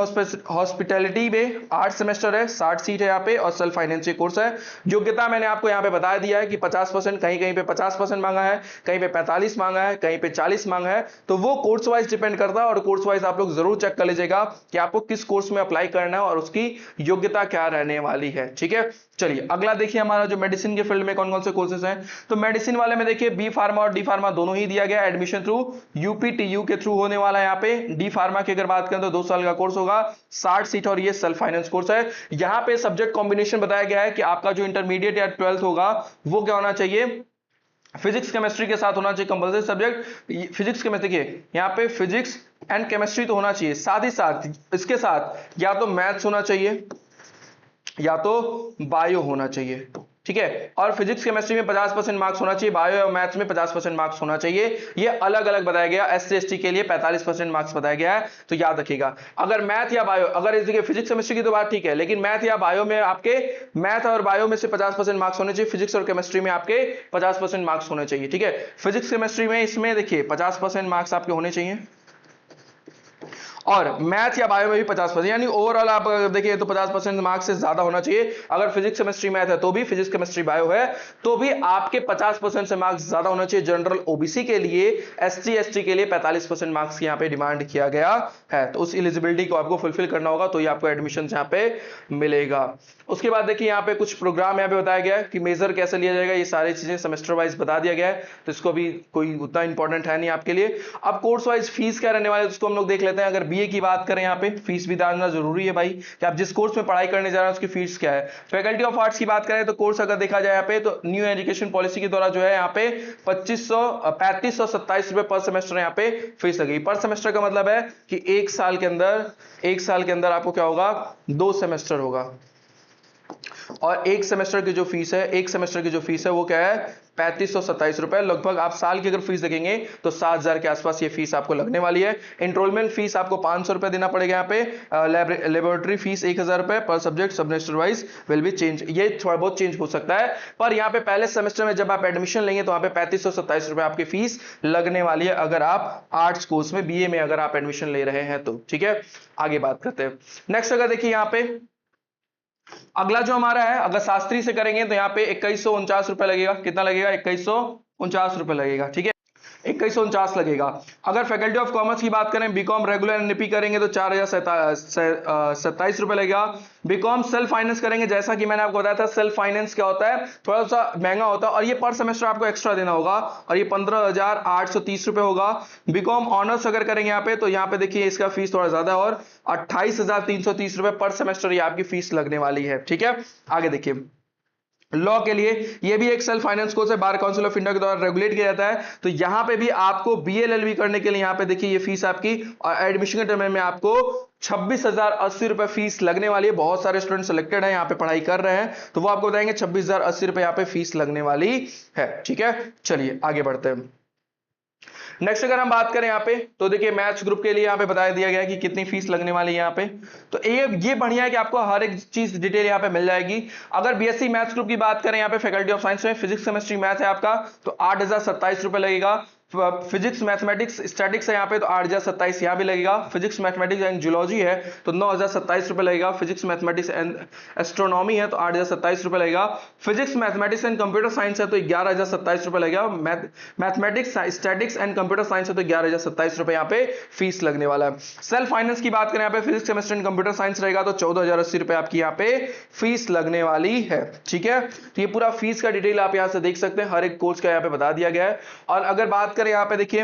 हॉस्पिटैलिटी में 8 सेमेस्टर है, 60 सीट है यहाँ पे और सेल्फ फाइनेंसिंग कोर्स है। योग्यता मैंने आपको यहाँ पे बता दिया है कि 50%, कहीं कहीं पे 50% मांगा है, कहीं पे 45 मांगा है, कहीं पे 40 मांगा है। तो वो कोर्स वाइज डिपेंड करता है और कोर्स वाइज आप लोग जरूर चेक कर लीजिएगा कि आपको किस कोर्स में अप्लाई करना है और उसकी योग्यता क्या रहने वाली है। ठीक है, चलिए अगला देखिए हमारा जो मेडिसिन के फील्ड में कौन कौन से कोर्सेज हैं। तो मेडिसिन वाले में देखिए बी फार्मा और डी फार्मा दोनों ही दिया गया, एडमिशन थ्रू यूपीटीयू के थ्रू होने वाला है। यहाँ पे डी फार्मा की अगर बात करें तो 2 साल का कोर्स होगा, 60 सीट और ये सेल्फ फाइनेंस कोर्स है। यहाँ पे सब्जेक्ट कॉम्बिनेशन बताया गया है कि आपका जो इंटरमीडिएट या 12th होगा वो क्या होना चाहिए, फिजिक्स केमिस्ट्री के साथ होना चाहिए कंपल्सरी सब्जेक्ट। फिजिक्स केमिस्ट्री के यहाँ पे फिजिक्स एंड केमिस्ट्री तो होना चाहिए, साथ ही साथ इसके साथ या तो मैथ्स होना चाहिए या तो बायो होना चाहिए। ठीक है, और फिजिक्स केमिस्ट्री में 50% मार्क्स होना चाहिए, बायो और मैथ्स में 50% मार्क्स होना चाहिए। ये अलग अलग बताया गया, एससी एसटी के लिए 45% मार्क्स बताया गया है, तो याद रखिएगा। अगर मैथ या बायो, अगर इस देखिए फिजिक्स केमिस्ट्री की तो बात ठीक है, लेकिन मैथ या बायो में आपके मैथ और बायो में से 50% मार्क्स होने चाहिए, फिजिक्स और केमिस्ट्री में आपके 50% मार्क्स होने चाहिए। ठीक है, फिजिक्स केमिस्ट्री में इसमें देखिए 50% मार्क्स आपके होने चाहिए और मैथ या बायो में भी 50%, यानी ओवरऑल आप देखिए तो 50% मार्क्स से ज्यादा होना चाहिए। अगर फिजिक्स केमिस्ट्री मैथ है तो भी, फिजिक्स केमिस्ट्री बायो है तो भी आपके 50% से मार्क्स ज्यादा होना चाहिए। जनरल ओबीसी के लिए, एससी एसटी के लिए 45% मार्क्स की यहाँ पे डिमांड किया गया है, तो उस एलिजिबिलिटी को आपको फुलफिल करना होगा तो ये आपको एडमिशन यहाँ पे मिलेगा। उसके बाद देखिए यहाँ पे कुछ प्रोग्राम यहाँ पे बताया गया है कि मेजर कैसे लिया जाएगा, ये सारी चीजें सेमेस्टर वाइज बता दिया गया है, तो इसको भी कोई उतना इंपॉर्टेंट है नहीं आपके लिए। अब कोर्स वाइज फीस क्या रहने वाले है उसको हम लोग देख लेते हैं। अगर बीए की बात करें यहाँ पे फीस भी जानना जरूरी है भाई कि आप जिस कोर्स में पढ़ाई करने जा रहे हैं उसकी फीस क्या है। फैकल्टी ऑफ आर्ट्स की बात करें तो कोर्स अगर देखा जाए यहाँ पे तो न्यू एजुकेशन पॉलिसी के द्वारा जो है यहाँ पे 3527 रुपए पर सेमेस्टर यहाँ पे फीस लगेगी। पर सेमेस्टर का मतलब है कि एक साल के अंदर आपको क्या होगा, 2 सेमेस्टर होगा और एक सेमेस्टर की जो फीस है वो क्या है, 3527 रुपए। लगभग आप साल की अगर फीस देखेंगे तो 7000 के आसपास ये फीस आपको लगने वाली है। एनरोलमेंट फीस आपको 500 रुपए देना पड़ेगा यहाँ पे। लेबोरेटरी फीस 1000 रुपए पर subject, semester wise will be change, ये थोड़ा बहुत चेंज हो सकता है, पर यहाँ पे पहले सेमेस्टर में जब आप एडमिशन लेंगे तो वहां पे 3527 रुपए आपकी फीस लगने वाली है अगर आप आर्ट्स कोर्स में बीए में अगर आप एडमिशन ले रहे हैं तो। ठीक है, आगे बात करते हैं। नेक्स्ट अगर देखिए यहाँ पे अगला जो हमारा है, अगर शास्त्री से करेंगे तो यहाँ पे 2149 रुपए लगेगा। कितना लगेगा, 2149 रुपए लगेगा। ठीक है, 2149 लगेगा। अगर फैकल्टी ऑफ कॉमर्स की बात करें, बीकॉम रेगुलर एनपी करेंगे तो 4027 रुपए लगेगा। बीकॉम सेल्फ फाइनेंस करेंगे, जैसा कि मैंने आपको बताया था सेल्फ फाइनेंस क्या होता है, थोड़ा सा महंगा होता है और ये पर सेमेस्टर आपको एक्स्ट्रा देना होगा और ये 15,830 रुपए होगा। बीकॉम ऑनर्स अगर करेंगे यहाँ पे तो यहाँ पे देखिए इसका फीस थोड़ा ज्यादा और 28,330 रुपए पर सेमेस्टर ये आपकी फीस लगने वाली है। ठीक है, आगे देखिए लॉ के लिए ये भी एक सेल्फ फाइनेंस कोर्स है, बार काउंसिल ऑफ इंडिया के द्वारा रेगुलेट किया जाता है, तो यहां पे भी आपको बीएलएलबी करने के लिए यहाँ पे देखिए ये फीस आपकी एडमिशन के टर्म में आपको 26,080 रुपए फीस लगने वाली है। बहुत सारे स्टूडेंट सिलेक्टेड हैं यहाँ पे पढ़ाई कर रहे हैं तो वो आपको बताएंगे 26,080 रुपए यहाँ पे फीस लगने वाली है। ठीक है, चलिए आगे बढ़ते हैं। नेक्स्ट अगर हम बात करें यहाँ पे तो देखिए मैथ्स ग्रुप के लिए यहाँ पे बताया दिया गया है कि कितनी फीस लगने वाली है यहाँ पे, तो ये बढ़िया है कि आपको हर एक चीज डिटेल यहाँ पे मिल जाएगी। अगर बीएससी मैथ्स ग्रुप की बात करें यहाँ पे फैकल्टी ऑफ साइंस में फिजिक्स केमिस्ट्री मैथ है आपका तो 8,027 रुपए लगेगा। फिजिक्स मैथमेटिक्स स्टैटिक्स है यहाँ पे तो 8,027 यहाँ भी लगेगा। फिजिक्स मैथमेटिक्स एंड जूलॉजी है तो 9,027 रुपए लगेगा। फिजिक्स मैथमेटिक्स एंड एस्ट्रोनॉमी है तो 8,027 रुपए लगेगा। Physics mathematics and computer science है तो 11,027 रुपए लगेगा। Mathematics statics and computer science है तो 11,027 रुपए यहाँ पे फीस लगने वाला है। सेल्फ फाइनेंस की बात करें यहाँ पे physics chemistry and computer science रहेगा तो 14,080 रुपए आपकी यहाँ पे फीस लगने वाली है। ठीक है, तो ये पूरा फीस का डिटेल आप यहाँ से देख सकते हैं, हर एक कोर्स का यहाँ पे बता दिया गया है। और अगर बात यहाँ पे देखिए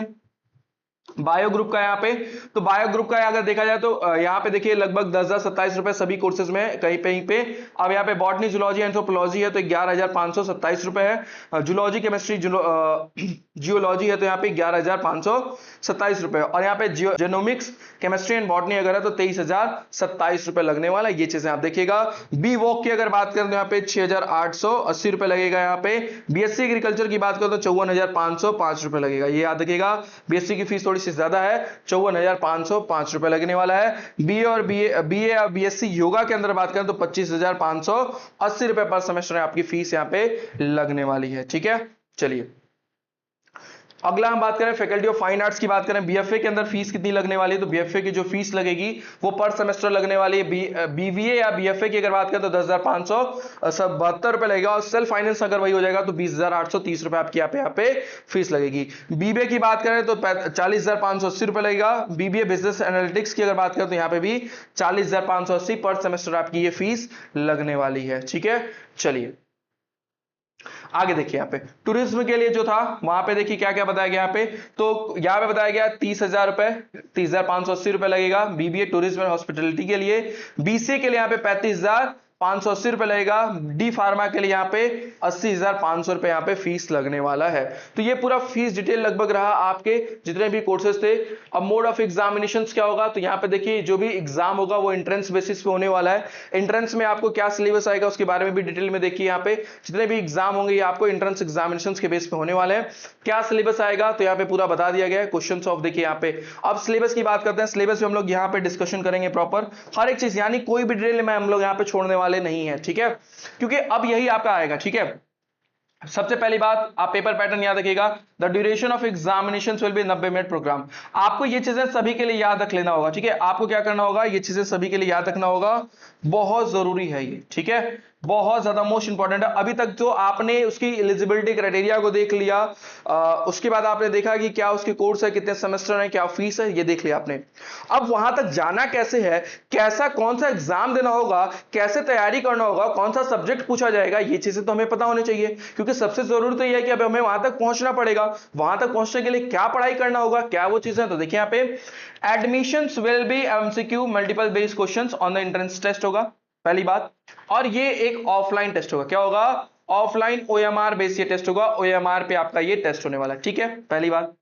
बायो ग्रुप का, यहाँ पे तो बायो ग्रुप का अगर देखा जाए तो यहाँ पे देखिए लगभग 10,027 रुपए सभी कोर्सेज में कहीं पे। अब यहाँ पे बॉटनी जूलॉजी एंथ्रोपोलॉजी है तो 11,527 रुपए है। जूलॉजी केमिस्ट्री जियोलॉजी है तो यहाँ पे 11,527 रुपए और यहाँ पे जेनोमिक्स केमिस्ट्री एंड बॉटनी अगर है तो 23,027 रुपए लगने वाला। ये चीजें आप देखिएगा। बी वॉक की अगर बात करें तो यहाँ पे 6,880 रुपए लगेगा। यहाँ पे बीएससी एग्रीकल्चर की बात करें तो 54,505 रुपए लगेगा। ये याद रखिएगा, बीएससी की फीस थोड़ी सी ज्यादा है, 54,505 रुपए लगने वाला है। बीए और बीएससी योगा के अंदर बात करें तो 25,580 रुपए पर सेमेस्टर आपकी फीस यहाँ पे लगने वाली है। ठीक है, चलिए अगला हम बात करें फैकल्टी ऑफ फाइन आर्ट्स की बात करें, बीएफए के अंदर फीस कितनी लगने वाली है, तो बीएफए की जो फीस लगेगी वो पर सेमेस्टर लगने वाली है। बीवीए या बीएफए की अगर बात करें तो 10,572 रुपए लगेगा, और सेल्फ फाइनेंस अगर वही हो जाएगा तो 20,830 रुपए आपकी यहाँ पे फीस लगेगी। बीबीए की बात करें तो 40,580 रुपए लगेगा। बीबीए बिजनेस एनालिटिक्स की अगर बात करें तो यहाँ पे भी 40,580 पर सेमेस्टर आपकी ये फीस लगने वाली है। ठीक है, चलिए आगे देखिए। यहाँ पे टूरिज्म के लिए जो था वहां पे देखिए क्या क्या बताया गया यहाँ पे, तो यहाँ पे बताया गया 30,000 रुपए, 30,580 रुपए लगेगा बीबीए टूरिज्म एंड हॉस्पिटलिटी के लिए। बीसीए के लिए यहाँ पे 35,580 रुपए लगेगा। डी फार्मा के लिए यहाँ पे 80,500 रुपए यहाँ पे फीस लगने वाला है। तो ये पूरा फीस डिटेल लगभग रहा आपके जितने भी कोर्सेज थे। अब मोड ऑफ एग्जामिनेशन क्या होगा, तो यहाँ पे देखिए जो भी एग्जाम होगा वो एंट्रेंस बेसिस पे होने वाला है। एंट्रेंस में आपको क्या सिलेबस आएगा उसके बारे में भी डिटेल में देखिए। यहाँ पे जितने भी एग्जाम होंगे ये आपको एंट्रेंस एग्जामिनेशन के बेस पे होने वाले हैं। क्या सिलेबस आएगा तो यहाँ पे पूरा बता दिया गया है। क्वेश्चन ऑफ देखिए यहाँ पे। अब सिलेबस की बात करते हैं। सिलेबस में हम लोग यहाँ पे डिस्कशन करेंगे प्रॉपर हर एक चीज, यानी कोई भी डिटेल में हम लोग यहाँ पे छोड़ने वाले नहीं है। ठीक है, क्योंकि अब यही आपका आएगा। ठीक है, सबसे पहली बात आप पेपर पैटर्न याद रखिएगा। The duration of examinations will be 90 minute program. आपको ये चीजें सभी के लिए याद रख लेना होगा। ठीक है, आपको क्या करना होगा, ये चीजें सभी के लिए याद रखना होगा, बहुत जरूरी है ये। ठीक है, बहुत ज्यादा मोस्ट इंपॉर्टेंट है। अभी तक जो आपने उसकी एलिजिबिलिटी क्राइटेरिया को देख लिया, उसके बाद आपने देखा कि क्या उसके कोर्स है, कितने सेमेस्टर है, क्या फीस है, ये देख लिया आपने। अब वहां तक जाना कैसे है, कैसा कौन सा एग्जाम देना होगा, कैसे तैयारी करना होगा, कौन सा सब्जेक्ट पूछा जाएगा, ये चीजें तो हमें पता होनी चाहिए। क्योंकि सबसे जरूरी तो यह है कि अब हमें वहां तक पहुंचना पड़ेगा। वहां तक पहुंचने के लिए क्या पढ़ाई करना होगा, क्या वो चीजें, तो देखिए यहाँ पे admissions will be MCQ multiple based questions on the entrance test होगा पहली बात। और ये एक ऑफलाइन टेस्ट होगा। क्या होगा, ऑफलाइन ओएमआर बेस्ड ये टेस्ट होगा। ओएमआर पे आपका ये टेस्ट होने वाला है। ठीक है, पहली बात।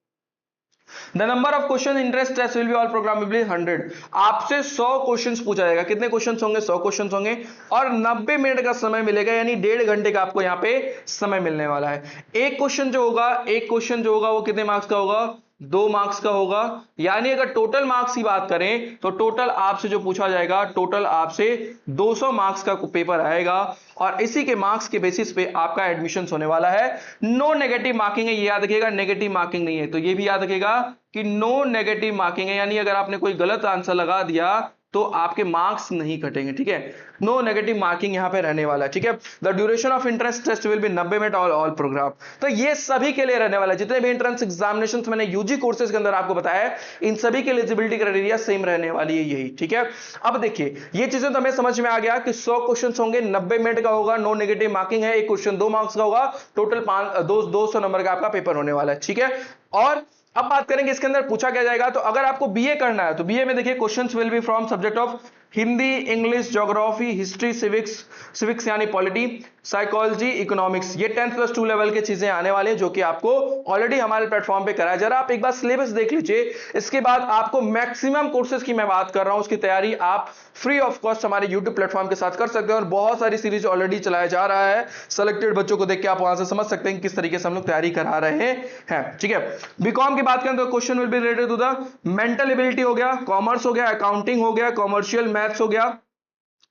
The number of question interest test will be all programmably 100। आपसे 100 क्वेश्चंस पूछा जाएगा। कितने क्वेश्चंस होंगे, 100 क्वेश्चंस होंगे, और 90 मिनट का समय मिलेगा, यानी 1.5 घंटे का आपको यहाँ पे समय मिलने वाला है। एक क्वेश्चन जो होगा वो कितने मार्क्स का होगा, 2 मार्क्स का होगा। यानी अगर टोटल मार्क्स की बात करें तो टोटल आपसे जो पूछा जाएगा, टोटल आपसे 200 मार्क्स का पेपर आएगा, और इसी के मार्क्स के बेसिस पे आपका एडमिशन होने वाला है। नो नेगेटिव मार्किंग है, ये याद रखिएगा, नेगेटिव मार्किंग नहीं है। तो ये भी याद रखिएगा कि नो नेगेटिव मार्किंग है, यानी अगर आपने कोई गलत आंसर लगा दिया तो आपके मार्क्स नहीं कटेंगे। ठीक है, नो नेगेटिव मार्किंग यहां पे रहने वाला है। ठीक है, the duration of entrance test will be 90 minute all program. तो ये सभी के लिए रहने वाला है। जितने भी एंट्रेंस एग्जामिनेशन मैंने यूजी कोर्सेज के अंदर आपको बताया है, इन सभी के एलिजिबिलिटी क्राइटेरिया सेम रहने वाली है यही। ठीक है, अब देखिए ये चीजें तो हमें समझ में आ गया कि 100 क्वेश्चन होंगे, 90 मिनट का होगा, नो नेगेटिव मार्किंग है, एक क्वेश्चन 2 मार्क्स का होगा, टोटल 200 नंबर का आपका पेपर होने वाला है। ठीक है, और अब बात करेंगे इसके अंदर पूछा क्या जाएगा। तो अगर आपको बीए करना है तो बीए में देखिए questions will be from subject of Hindi, English, geography, history, civics यानी पॉलिटी, साइकोलॉजी, इकोनॉमिक्स। ये 10+2 लेवल की चीजें आने वाली हैं जो कि आपको ऑलरेडी हमारे प्लेटफॉर्म पे कराया जा रहा है। आप एक बार सिलेबस देख लीजिए, इसके बाद आपको मैक्सिमम कोर्सेज की मैं बात कर रहा हूं, उसकी तैयारी आप फ्री ऑफ कॉस्ट हमारे यूट्यूब प्लेटफॉर्म के साथ कर सकते हैं। और बहुत सारी सीरीज ऑलरेडी चलाया जा रहा है, सेलेक्टेड बच्चों को देख के आप वहां से समझ सकते हैं किस तरीके से हम लोग तैयारी करा रहे हैं। ठीक है, बीकॉम की बात करें तो question will be related to the mental ability हो गया, कॉमर्स हो गया, अकाउंटिंग हो गया, कॉमर्शियल मैथ्स हो गया,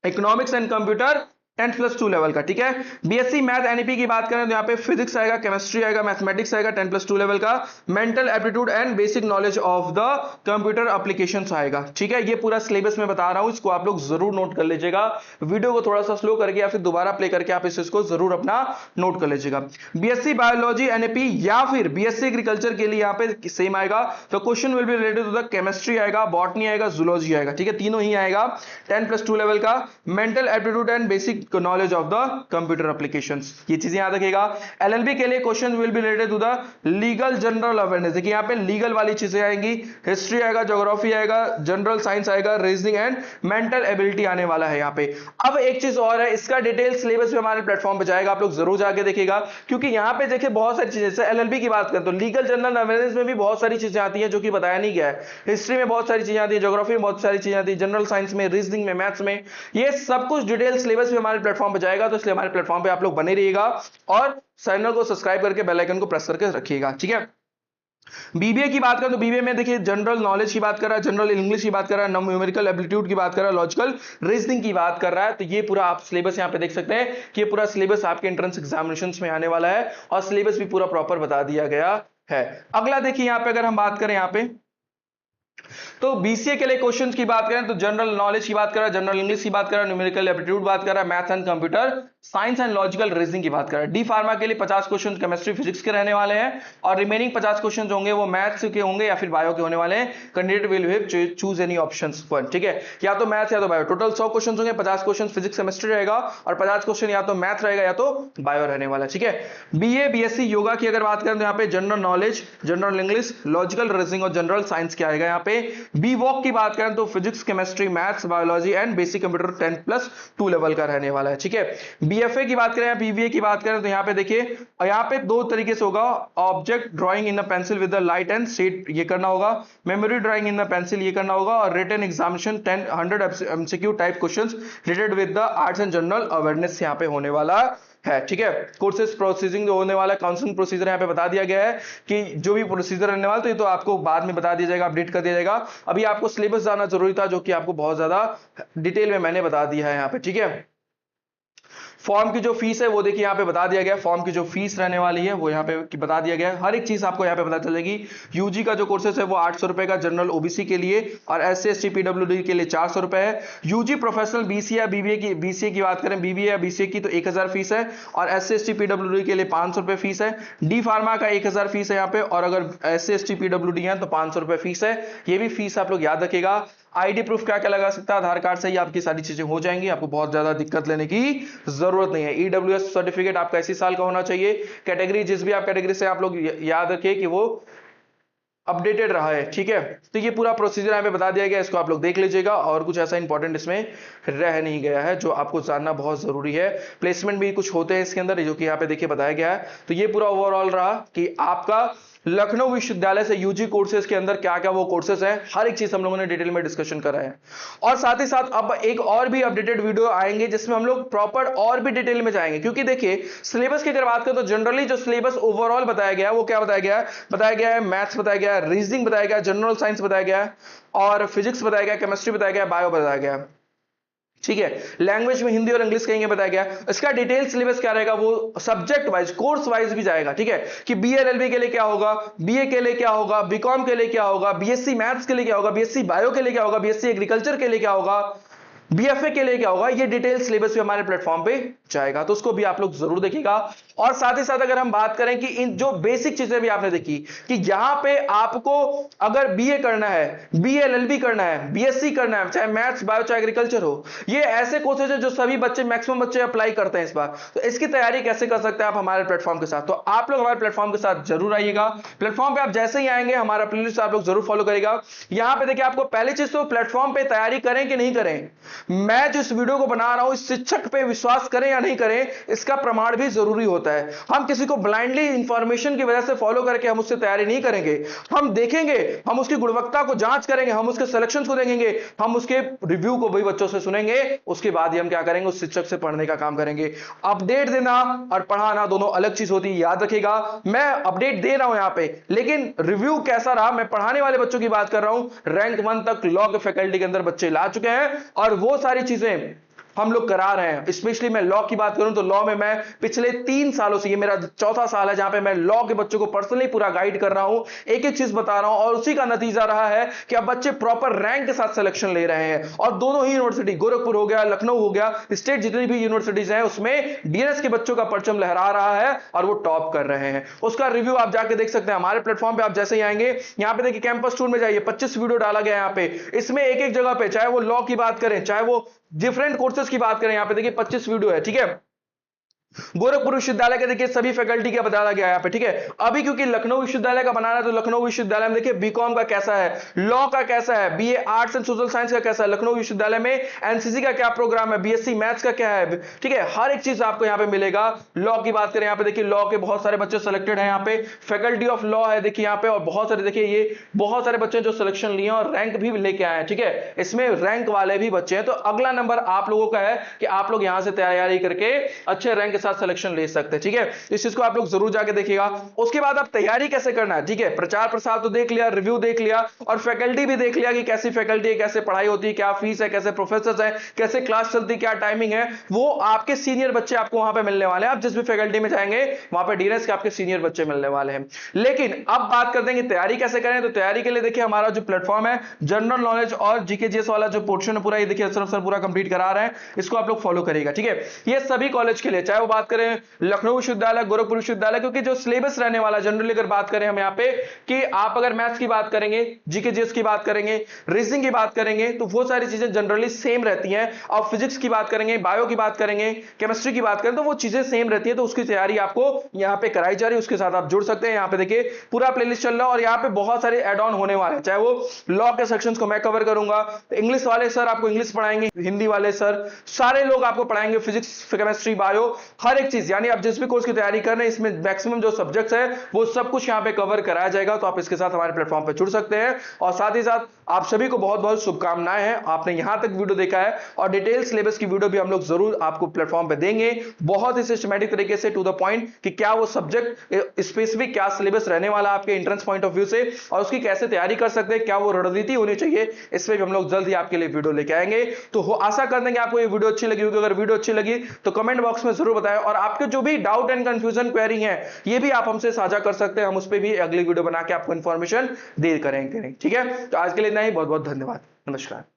इकोनॉमिक्स एंड कंप्यूटर 10+2 लेवल का। ठीक है, बीएससी मैथ एनईपी की बात करें तो यहाँ पे फिजिक्स आएगा, केमिस्ट्री आएगा, मैथमेटिक्स आएगा, 10+2 लेवल का। Mental aptitude and basic knowledge of the computer applications आएगा। ठीक है, ये पूरा सिलेबस में बता रहा हूं, इसको आप लोग जरूर नोट कर लीजिएगा। वीडियो को थोड़ा सा स्लो करके या फिर दोबारा प्ले करके आप इसको जरूर अपना नोट कर लीजिएगा। बीएससी बायोलॉजी एनईपी या फिर बीएससी एग्रीकल्चर के लिए यहाँ पे सेम आएगा। तो question will be related to the chemistry आएगा, बॉटनी आएगा, जूलॉजी आएगा। ठीक है, तीनों ही आएगा 10+2 लेवल का। Mental aptitude and basic knowledge of the computer applications, ये चीजें याद रखिएगा। एलएलबी के लिए question will be related to the legal general awareness. देखिए यहाँ पे लीगल वाली चीजें आएंगी, हिस्ट्री आएगा, ज्योग्राफी आएगा, जनरल साइंस आएगा, रीजनिंग एंड मेंटल एबिलिटी आने वाला है यहाँ पे। अब एक चीज और है, इसका डिटेल सिलेबस भी हमारे प्लेटफॉर्म पे जाएगा, आप लोग जरूर जाके देखिएगा। क्योंकि यहाँ पे देखिए बहुत सारी चीजें, जैसे एलएलबी की बात करें तो लीगल जनरल अवेयरनेस में भी बहुत सारी चीजें आती हैं जो कि बताया नहीं गया है। हिस्ट्री में बहुत सारी चीजें आती है, ज्योग्राफी में बहुत सारी चीजें आती है, जनरल साइंस में, रीजनिंग में, मैथ्स में, ये सब कुछ डिटेल सिलेबस भी हमारे प्लेटफॉर्म पे जाएगा। तो इसलिए हमारे प्लेटफॉर्म पे आप लोग बने रहिएगा और चैनल को सब्सक्राइब करके बेल आइकन को प्रेस करके रखिएगा। ठीक है, बीबीए की बात करें तो बीबीए में देखिए जनरल नॉलेज की बात कर रहा है, जनरल इंग्लिश की बात कर रहा है, न्यूमेरिकल एप्टीट्यूड की बात कर रहा है, लॉजिकल रीजनिंग की बात कर रहा है। तो ये पूरा आप सिलेबस यहां पे देख सकते हैं कि ये पूरा सिलेबस आपके एंट्रेंस एग्जामिनेशंस में आने वाला है और सिलेबस भी पूरा प्रॉपर बता दिया गया है। अगला देखिए यहां पे अगर हम बात करें यहां पे तो बीसीए के लिए क्वेश्चंस की बात करें तो जनरल नॉलेज की बात कर रहा है, जनरल इंग्लिश की बात कर रहा है, न्यूमेरिकल एप्टीट्यूड बात कर रहा है, math and computer science and logical reasoning की बात कर रहा है। डी फार्मा के लिए 50 क्वेश्चन केमिस्ट्री फिजिक्स के रहने वाले हैं और रिमेनिंग 50 क्वेश्चन होंगे वो मैथ्स के होंगे या फिर बायो के होने वाले हैं। Candidate will have choose any options one, ठीक है, या तो मैथ्स या तो बायो। टोटल 100 क्वेश्चन होंगे, 50 क्वेश्चन फिजिक्स केमिस्ट्री रहेगा और 50 क्वेश्चन या तो मैथ रहेगा या तो बायो रहने वाला, ठीक है। बीए बीएससी योगा की अगर बात करें तो यहाँ पे general knowledge, general English, logical reasoning और जनरल साइंस क्या आएगा यहाँ पे। बी वॉक की बात करें तो physics chemistry maths biology and basic computer 10+2 level का रहने वाला है, ठीक है। बीएफए की बात करें, बीबीए की बात करें तो यहाँ पे देखिए यहाँ पे दो तरीके से होगा। Object drawing in the pencil with the light and shade ये करना होगा, memory drawing in the pencil ये करना होगा और written examination 100 MCQ type questions related with the arts and general awareness यहाँ पे होने वाला है, ठीक है। कोर्सेज प्रोसीजिंग जो होने वाला है, काउंसलिंग प्रोसीजर यहाँ पे बता दिया गया है कि जो भी प्रोसीजर रहने वाला तो ये तो आपको बाद में बता दिया जाएगा, अपडेट कर दिया जाएगा। अभी आपको सिलेबस जानना जरूरी था जो कि आपको बहुत ज्यादा डिटेल में मैंने बता दिया है यहाँ पे, ठीक है। फॉर्म की जो फीस है वो देखिए यहाँ पे बता दिया गया है। फॉर्म की जो फीस रहने वाली है वो यहाँ पे बता दिया गया है। हर एक चीज आपको यहाँ पे पता चलेगी। यूजी का जो कोर्सेस है वो 800 रुपए का जनरल ओबीसी के लिए और एससी एसटी पीडब्ल्यूडी के लिए 400 रुपए है। यूजी प्रोफेशनल बीसीए या बीसीए की बात करें, बीबीए या बीसीए की तो 1000 फीस है और एससी एसटी पीडब्ल्यूडी के लिए 500 रुपए फीस है। डी फार्मा का 1000 फीस है यहाँ पे और अगर एससी एसटी पीडब्ल्यूडी है तो 500 रुपए फीस है। ये भी फीस आप लोग याद रखिएगा। आईडी प्रूफ क्या क्या लगा सकता है, आधार कार्ड से ही आपकी सारी चीजें हो जाएंगी, आपको बहुत ज्यादा दिक्कत लेने की जरूरत नहीं है। ईडब्ल्यूएस सर्टिफिकेट आपका इसी साल का होना चाहिए। कैटेगरी जिस भी आप कैटेगरी से आप लोग याद रखिए कि वो अपडेटेड रहा है, ठीक है। तो ये पूरा प्रोसीजर यहाँ पे बता दिया गया, इसको आप लोग देख लीजिएगा और कुछ ऐसा इंपॉर्टेंट इसमें रह नहीं गया है जो आपको जानना बहुत जरूरी है। प्लेसमेंट भी कुछ होते हैं इसके अंदर जो कि यहाँ पे देखिए बताया गया है। तो ये पूरा ओवरऑल रहा कि आपका लखनऊ विश्वविद्यालय से यूजी कोर्सेज के अंदर क्या क्या वो कोर्सेज हैं, हर एक चीज हम लोगों ने डिटेल में डिस्कशन करा है। और साथ ही साथ अब एक और भी अपडेटेड वीडियो आएंगे जिसमें हम लोग प्रॉपर और भी डिटेल में जाएंगे, क्योंकि देखिए सिलेबस की अगर बात करें तो जनरली जो सिलेबस ओवरऑल बताया गया है वो क्या बताया गया है, मैथ्स बताया गया है, रीजनिंग बताया गया है, जनरल साइंस बताया गया है और फिजिक्स बताया गया, केमिस्ट्री बताया गया, बायो बताया गया, ठीक है। लैंग्वेज में हिंदी और इंग्लिश कहेंगे बताया गया। इसका डिटेल सिलेबस क्या रहेगा वो सब्जेक्ट वाइज कोर्स वाइज भी जाएगा, ठीक है, कि बीए एलएलबी के लिए क्या होगा, बीए के लिए क्या होगा, बीकॉम के लिए क्या होगा, बीएससी मैथ्स के लिए क्या होगा, बीएससी बायो के लिए क्या होगा, बीएससी एग्रीकल्चर के लिए क्या होगा, बीएफए के लिए क्या होगा। ये डिटेल सिलेबस भी हमारे प्लेटफॉर्म पे जाएगा, तो उसको भी आप लोग जरूर देखिएगा। और साथ ही साथ अगर हम बात करें कि इन जो बेसिक चीजें भी आपने देखी कि यहां पे आपको अगर बीए करना है, बीए एलएलबी करना है, बीएससी करना है, चाहे मैथ्स बायो चाहे एग्रीकल्चर हो, ये ऐसे कोर्सेज है जो सभी बच्चे मैक्सिमम बच्चे अप्लाई करते हैं इस बार। तो इसकी तैयारी कैसे कर सकते हैं आप हमारे प्लेटफॉर्म के साथ, तो आप लोग हमारे प्लेटफॉर्म के साथ जरूर आइएगा। प्लेटफॉर्म पे आप जैसे ही आएंगे हमारा प्लेलिस्ट आप लोग जरूर फॉलो करेगा। यहां पे देखिए आपको पहली चीज तो प्लेटफॉर्म पे तैयारी करें कि नहीं करें, मैं जो इस वीडियो को बना रहा हूं इस शिक्षक पे विश्वास करें या नहीं करें, इसका प्रमाण भी जरूरी होता है। हम किसी को ब्लाइंडली इंफॉर्मेशन की वजह से फॉलो करके हम उससे तैयारी नहीं करेंगे। हम देखेंगे, हम उसकी गुणवत्ता को जांच करेंगे, हम उसके सिलेक्शंस को देखेंगे, हम उसके रिव्यू को भी बच्चों से सुनेंगे, उसके बाद ही हम क्या करेंगे, उस शिक्षक से पढ़ने का काम करेंगे। अपडेट देना और पढ़ाना दोनों अलग चीज होती है, याद रखिएगा। मैं अपडेट दे रहा हूं यहां पे, लेकिन रिव्यू कैसा रहा, मैं पढ़ाने वाले बच्चों की बात कर रहा हूं। रैंक 1 तक लॉ के फैकल्टी के अंदर बच्चे ला चुके हैं और वो सारी चीजें हम लोग करा रहे हैं। स्पेशली मैं लॉ की बात करूं तो लॉ में मैं पिछले 3 सालों से, ये मेरा 4था साल है जहां पे मैं लॉ के बच्चों को पर्सनली पूरा गाइड कर रहा हूं, एक एक चीज बता रहा हूं और उसी का नतीजा रहा है कि अब बच्चे प्रॉपर रैंक के साथ सिलेक्शन ले रहे हैं। और दोनों ही यूनिवर्सिटी, गोरखपुर हो गया, लखनऊ हो गया, स्टेट जितनी भी यूनिवर्सिटीज हैं उसमें डीएनएस के बच्चों का परचम लहरा रहा है और वो टॉप कर रहे हैं। उसका रिव्यू आप जाके देख सकते हैं हमारे प्लेटफॉर्म पे। आप जैसे ही आएंगे यहां पे देखिए कैंपस टूर में जाइए, 25 वीडियो डाला गया यहां पे। इसमें एक एक जगह पे, चाहे वो लॉ की बात करें, चाहे वो डिफरेंट कोर्सेज की बात करें, यहां पे देखिए 25 वीडियो है, ठीक है। गोरखपुर विश्वविद्यालय के देखिए सभी फैकल्टी का बताया गया यहाँ पे, ठीक है। अभी क्योंकि लखनऊ विश्वविद्यालय का बनाना है तो लखनऊ विश्वविद्यालय में देखिए बीकॉम का कैसा है, लॉ का कैसा है, BA arts and social science का कैसा है, लखनऊ विश्वविद्यालय में एनसीसी का क्या प्रोग्राम है, बीएससी मैथ्स का क्या है, ठीक है। हर एक चीज आपको यहाँ पे मिलेगा। लॉ की बात करें यहाँ पे देखिए लॉ के बहुत सारे बच्चे सिलेक्टेड हैं यहाँ पे, फैकल्टी ऑफ लॉ है देखिए यहाँ पे, और बहुत सारे देखिए ये बहुत सारे बच्चे जो सिलेक्शन लिए और रैंक भी लेके आए हैं, ठीक है। इसमें रैंक वाले भी बच्चे हैं। तो अगला नंबर आप लोगों का है कि आप लोग यहाँ से तैयारी करके अच्छे रैंक के साथ सिलेक्शन ले सकते हैं। ठीक है, इस चीज को आप लोग जरूर जाके देखिएगा। उसके बाद आप तैयारी कैसे करना है, ठीक है, प्रचार प्रसार तो देख लिया, रिव्यू देख लिया और फैकल्टी भी देख लिया कि कैसी फैकल्टी है, कैसे पढ़ाई होती है, क्या फीस है, कैसे प्रोफेसर है, कैसे क्लास चलती है, क्या टाइमिंग है। वो आपके सीनियर बच्चे आपको वहां पे मिलने वाले हैं। आप जिस भी फैकल्टी में जाएंगे वहां पे डीएनएस के आपके सीनियर बच्चे मिलने वाले हैं। लेकिन अब बात करते हैं कि तैयारी कैसे करें। तो तैयारी के लिए देखिए हमारा जो प्लेटफॉर्म है जनरल नॉलेज और जीके जीएस वाला जो पोर्शन है पूरा, ये देखिए सर पूरा कंप्लीट करा रहे हैं, इसको आप लोग फॉलो करिएगा। ठीक है, ये सभी कॉलेज के लिए, चाहे वो बात करें लखनऊ विश्वविद्यालय, गोरखपुर विश्वविद्यालय, क्योंकि जो सिलेबस रहने वाला जनरली अगर बात करें हम यहाँ पे कि आप अगर मैथ्स की बात करेंगे, जीके जीएस की बात करेंगे, रीजनिंग की बात करेंगे तो वो सारी चीजें जनरली सेम रहती हैं। और फिजिक्स की बात करेंगे, बायो की बात करेंगे, केमिस्ट्री की बात करें तो वो चीजें सेम रहती है। तो उसकी तैयारी आपको यहाँ पे कराई जा रही है, उसके साथ आप जुड़ सकते हैं। यहाँ पे देखिए पूरा प्लेलिस्ट चल रहा है और यहाँ पे बहुत सारे एड ऑन होने वाले हैं, चाहे वो लॉ के सेक्शंस को मैं कवर करूंगा, इंग्लिश वाले सर आपको इंग्लिश पढ़ाएंगे, हिंदी वाले सर सारे लोग आपको पढ़ाएंगे, फिजिक्स, केमिस्ट्री, बायो, हर एक चीज। यानी आप जिस भी कोर्स की तैयारी कर रहे हैं इसमें मैक्सिमम जो सब्जेक्ट्स है वो सब कुछ यहाँ पे कवर कराया जाएगा। तो आप इसके साथ हमारे प्लेटफॉर्म पे जुड़ सकते हैं। और साथ ही साथ आप सभी को बहुत बहुत शुभकामनाएं हैं, आपने यहां तक वीडियो देखा है और डिटेल सिलेबस की वीडियो भी हम लोग जरूर आपको प्लेटफॉर्म पे देंगे, बहुत ही सिस्टमैटिक तरीके से, टू द पॉइंट कि क्या वो सब्जेक्ट स्पेसिफिक क्या सिलेबस रहने वाला आपके एंट्रेंस पॉइंट ऑफ व्यू से और उसकी कैसे तैयारी कर सकते हैं, क्या वो रणनीति होनी चाहिए, इसमें भी हम लोग जल्द ही आपके लिए वीडियो लेके आएंगे। तो आशा करते हैं कि आपको ये वीडियो अच्छी लगी होगी। अगर वीडियो अच्छी लगी तो कमेंट बॉक्स में जरूर बताएं और आपके जो भी डाउट एंड कंफ्यूजन क्वेरी है ये भी आप हमसे साझा कर सकते हैं, हम उस पर भी अगली वीडियो बना के आपको इंफॉर्मेशन दे करेंगे। ठीक है, तो आज के लिए इतना ही, बहुत बहुत धन्यवाद, नमस्कार।